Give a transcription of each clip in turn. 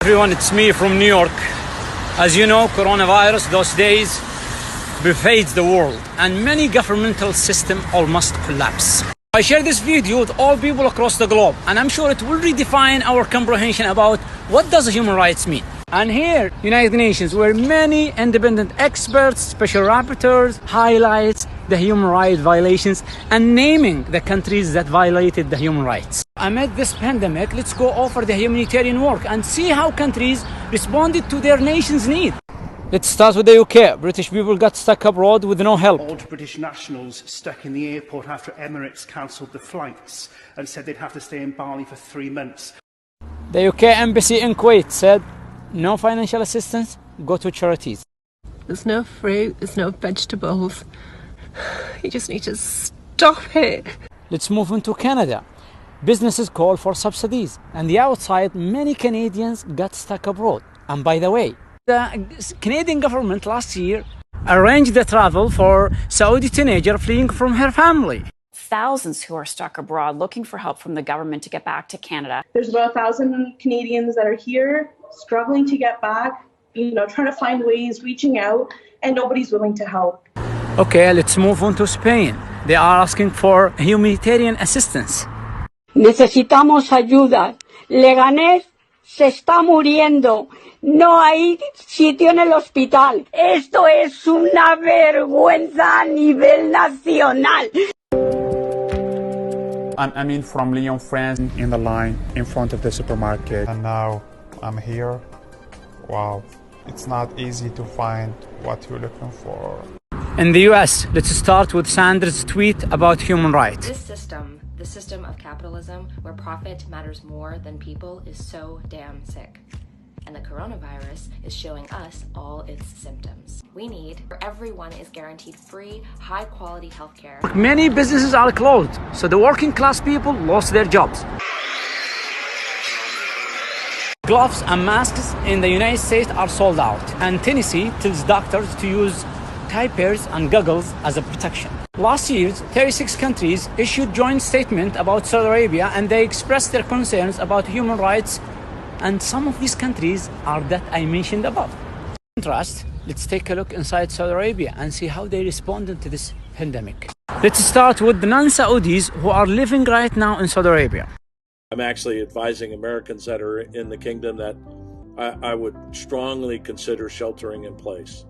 Everyone, it's me from New York. As you know, coronavirus those days pervades the world and many governmental systems almost collapse. I share this video with all people across the globe, and I'm sure it will redefine our comprehension about what does human rights mean. And here, United Nations, where many independent experts, special rapporteurs highlights the human rights violations and naming the countries that violated the human rights. Amid this pandemic, let's go over the humanitarian work and see how countries responded to their nation's need. Let's start with the UK. British people got stuck abroad with no help. Old British nationals stuck in the airport after Emirates cancelled the flights and said they'd have to stay in Bali for 3 months. The UK embassy in Kuwait said, no financial assistance, go to charities. There's no fruit, there's no vegetables. You just need to stop it. Let's move into Canada. Businesses call for subsidies, and the outside, many Canadians got stuck abroad. And by the way, the Canadian government last year arranged the travel for Saudi teenager fleeing from her family. Thousands who are stuck abroad looking for help from the government to get back to Canada. There's about 1,000 Canadians that are here struggling to get back, trying to find ways, reaching out, and nobody's willing to help. Okay, let's move on to Spain. They are asking for humanitarian assistance. Necesitamos ayuda. Leganés se está muriendo. No hay sitio en el hospital. Esto es una vergüenza a nivel nacional. I'm Amin from Lyon, France. In the line in front of the supermarket. And now I'm here. Wow. It's not easy to find what you're looking for. In the US, let's start with Sanders' tweet about human rights. This system, the system of capitalism where profit matters more than people, is so damn sick. And the coronavirus is showing us all its symptoms. We need where everyone is guaranteed free, high-quality healthcare. Many businesses are closed, so the working class people lost their jobs. Gloves and masks in the United States are sold out, and Tennessee tells doctors to use diapers and goggles as a protection. Last year, 36 countries issued joint statement about Saudi Arabia, and they expressed their concerns about human rights, and some of these countries are that I mentioned above. In contrast, let's take a look inside Saudi Arabia and see how they responded to this pandemic. Let's start with the non-Saudis who are living right now in Saudi Arabia. I'm actually advising Americans that are in the kingdom that I would strongly consider sheltering in place.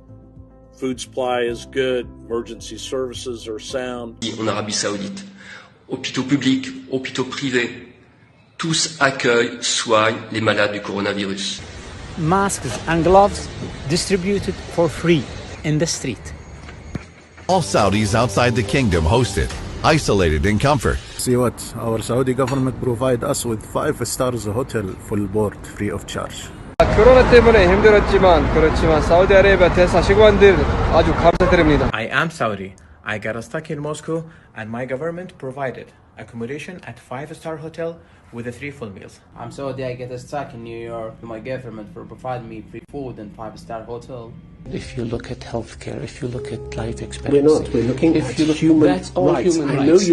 Food supply is good, emergency services are sound. En Arabie Saoudite, hôpitaux publics, hôpitaux privés, tous accueillent, soignent les malades du coronavirus. Masks and gloves distributed for free in the street. All Saudis outside the kingdom hosted, isolated in comfort. See what our Saudi government provide us with 5 stars hotel full board free of charge. 코로나 때문에 힘들었지만 그렇지만 사우디아라비아 대사 직원들 아주 감사드립니다. I am Saudi. I got stuck in Moscow and my government provided accommodation at 5-star hotel with 3 full meals. I'm Saudi. I get stuck in New York. My government for providing me free food and 5-star hotel. If you look at healthcare, if you look at life expectancy, we're looking at human rights. That's all human rights.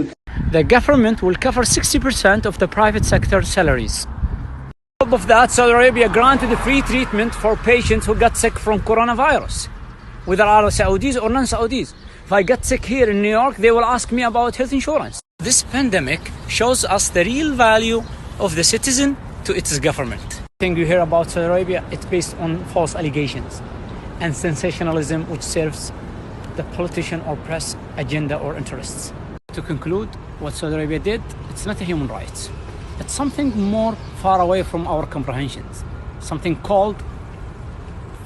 The government will cover 60% of the private sector salaries. On top of that, Saudi Arabia granted free treatment for patients who got sick from coronavirus, whether are Saudis or non-Saudis. If I get sick here in New York, they will ask me about health insurance. This pandemic shows us the real value of the citizen to its government. Thing you hear about Saudi Arabia, it's based on false allegations and sensationalism, which serves the politician or press agenda or interests. To conclude, what Saudi Arabia did, it's not a human rights. It's something more far away from our comprehensions, something called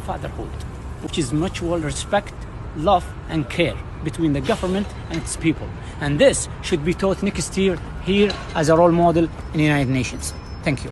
fatherhood, which is mutual respect, love and care between the government and its people. And this should be taught next year here as a role model in the United Nations. Thank you.